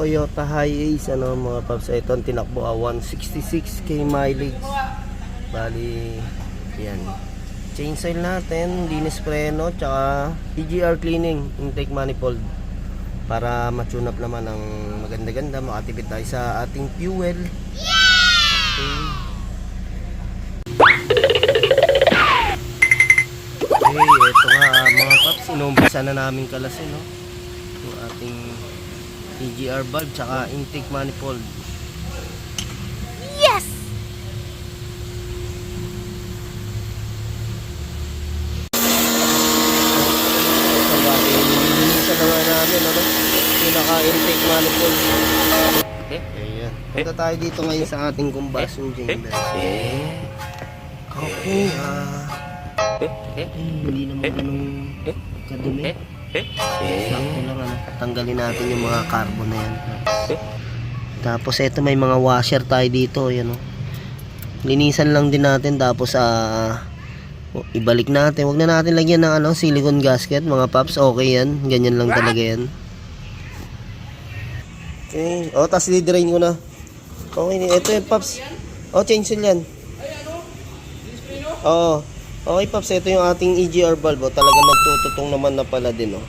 Toyota Hiace, ano mga paps, ito ang tinakbo 166k mileage. Bali, yan. Change oil natin, linis preno, tsaka EGR cleaning, intake manifold. Para ma-tune up naman ang maganda-ganda, makatipid tayo sa ating fuel. Okay, ito nga mga paps, inumpisa na namin kalasin, no? Yung ating EGR valve tsaka intake manifold. Yes! So bali, nililinisan na nga namin, ano? Pinaka-intake manifold. Ayan. Punta tayo dito ngayon sa ating combustion chamber. Okay, hindi naman ganun kadumi. Sakto lang, ano? Tanggalin natin yung mga carbon na yan. Tapos ito may mga washer tayo dito, yan, oh. Linisan lang din natin, tapos ibalik natin. Huwag na natin lagyan ng silicone gasket, mga paps. Okay yan, ganyan lang talaga yan. Okay, tapos di-drain ko na. Okay, ito yung paps. Change oil yan. Okay paps, ito yung ating EGR valve. Talagang nagtututong naman na pala din, oh.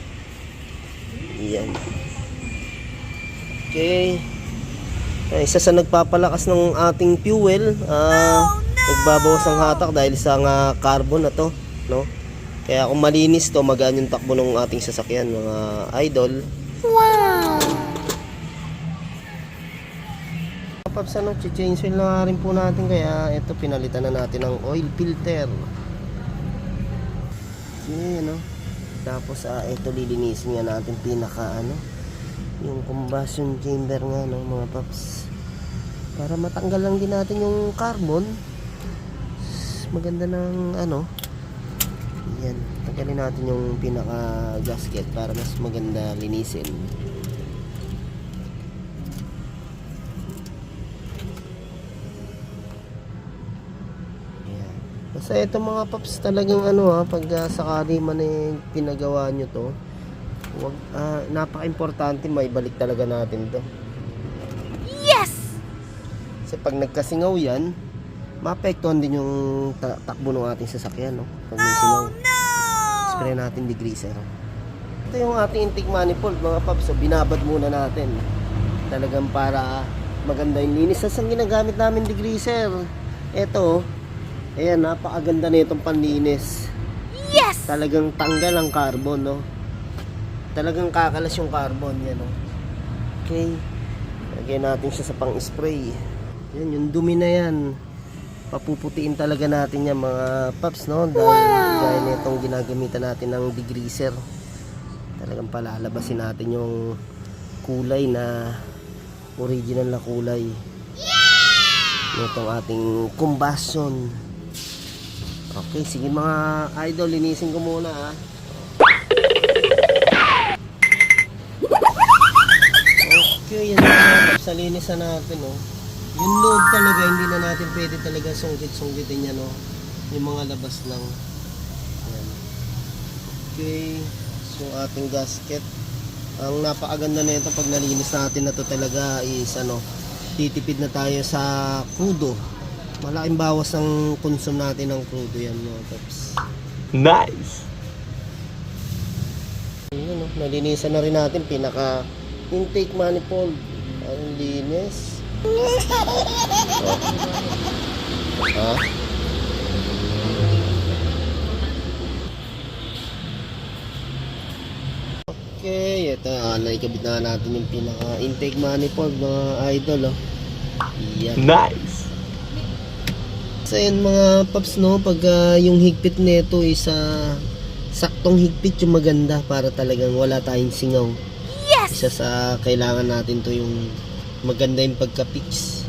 Yan. Okay. Isa sa nagpapalakas ng ating fuel, nagbabawas ang hatak dahil sa carbon na to, no? Kaya kung malinis to, magaan yung takbo ng ating sasakyan, mga idol. Wow! Paps, change oil na rin po natin, kaya ito pinalitan na natin ng oil filter. Okay, tapos ito lilinisin nga natin pinaka yung combustion chamber nga, no, mga paps, para matanggal lang din natin yung carbon. Maganda ng yan, tanggalin natin yung pinaka gasket para mas maganda linisin. Basta ito mga paps, talagang pag sakali man pinagawa nyo to, wag, napaka-importante, maibalik talaga natin to. Yes! Kasi pag nagkasingaw yan, maapektuhan din yung takbo ng ating sasakyan, no? Pag may singaw, spray natin degreaser. Ito yung ating intake manifold, mga paps. So binabad muna natin, talagang para maganda yung linis. Saan ginagamit namin degreaser? Ito, ayan, napakaganda na itong panlinis. Yes! Talagang tanggal ang carbon, no? Talagang kakalas yung carbon, yan, no? Okay, lagyan natin siya sa pang-spray. Yan, yung dumi na yan, papuputiin talaga natin yan, mga paps, no? Dahil nitong ginagamitan natin ng degreaser, talagang palalabasin natin yung kulay na original na kulay nitong ating combustion. Okay, sige mga idol, linisin ko muna, Okay, yan na, sa linisan natin, oh. Yung loob talaga, hindi na natin pwede talaga sunggit-sunggitin yan, oh. Yung mga labas lang. Ayan. Okay, so ating gasket. Ang napakaganda na ito pag nalinis natin na to talaga is titipid na tayo sa crudo. Malaking bawas ang consume natin ng crudo yan, mga paps. Nice! Ayan, nalinisan na rin natin pinaka intake manifold. Ang linis. Okay, ito naikabit na natin yung pinaka intake manifold, mga idol, oh. Yan. Nice! So yun mga paps, no, pag yung higpit nito is saktong higpit yung maganda, para talagang wala tayong singaw. Yes! Isa sa kailangan natin to yung maganda yung pagka-pitch.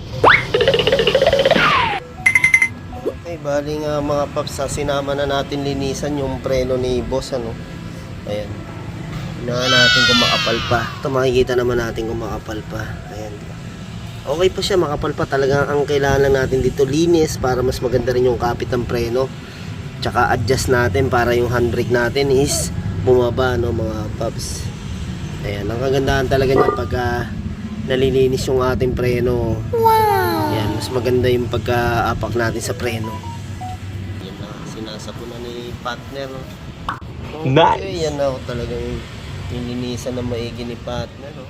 Okay, bali nga mga paps, sinama na natin linisan yung preno ni boss, ayan. Hinahan natin kung makapal pa. Ito makikita naman natin kung makapal pa. Ayan. Okay po siya, makapal pa. Talagang ang kailangan lang natin dito linis para mas maganda rin yung kapit ng preno. Tsaka adjust natin para yung handbrake natin is bumaba, no, mga paps. Ayan, ang kagandahan talaga niya pagka nalilinis yung ating preno. Wow! Yan, mas maganda yung pagka-apak natin sa preno. Yan na, sinasapunan ni partner. Okay, Nice. yan na, talagang nilinisan na maigi ni partner. No?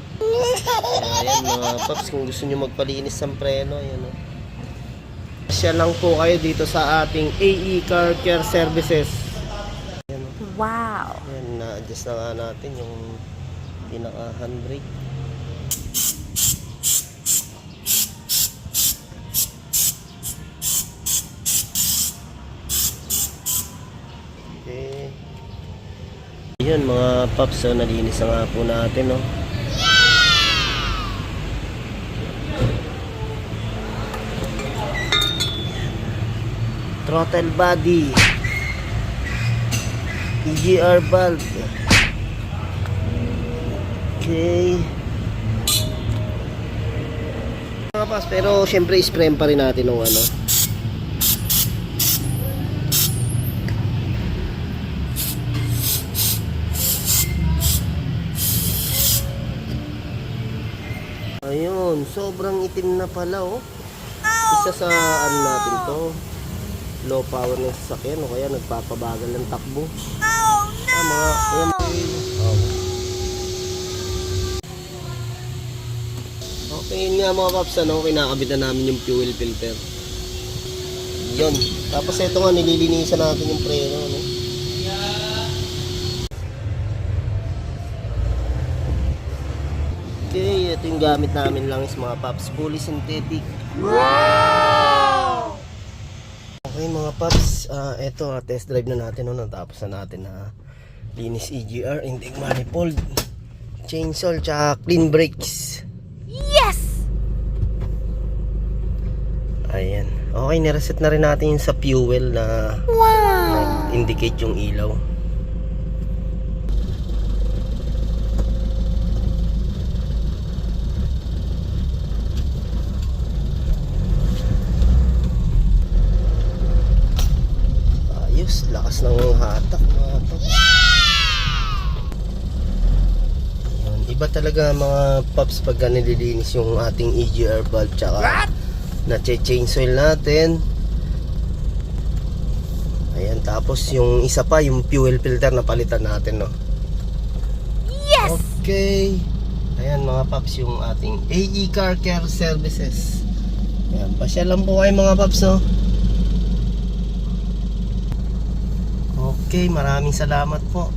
Ayan mga paps, kung gusto nyo magpalinis ng preno, yan o. Siya lang po kayo dito sa ating AE Car Care Services. Yan o. Wow! Yan, na-adjust na nga natin yung pinaka-handbrake. Okay. Yun mga paps, so nalinis na nga po natin, no? Throttle body, EGR valve. Okay. Mga paps, pero syempre sprayan pa rin natin ng ano. Ayun, sobrang itim na pala oh. Isa sa ano natin to, low power ng sasakyan o kaya nagpapabagal ng takbo. Mga ayan. Okay, yun nga mga paps, ano, kinakabit na namin yung fuel filter. Yun. Tapos ito nga, nililinisan natin yung preno, ano. Okay, ito yung gamit namin lang is mga paps, fully synthetic. Wow! Okay mga paps, ito test drive na natin, no? Natapos na natin na linis EGR, intake manifold, chainsaw, tsaka clean brakes. Yes! Ayan. Okay, nireset na rin natin yung sa fuel na Wow! indicate yung ilaw. Ayos, lakas ng hatak mga paps. Ayan, iba talaga mga paps pag nililinis yung ating EGR valve tsaka na-change oil natin. Ayan, tapos yung isa pa, yung fuel filter na palitan natin, no? Yes! Okay. Ayan mga paps, yung ating AE Car Care Services. Ayan, pasyalan po kayo mga paps, no? Okay, maraming salamat po.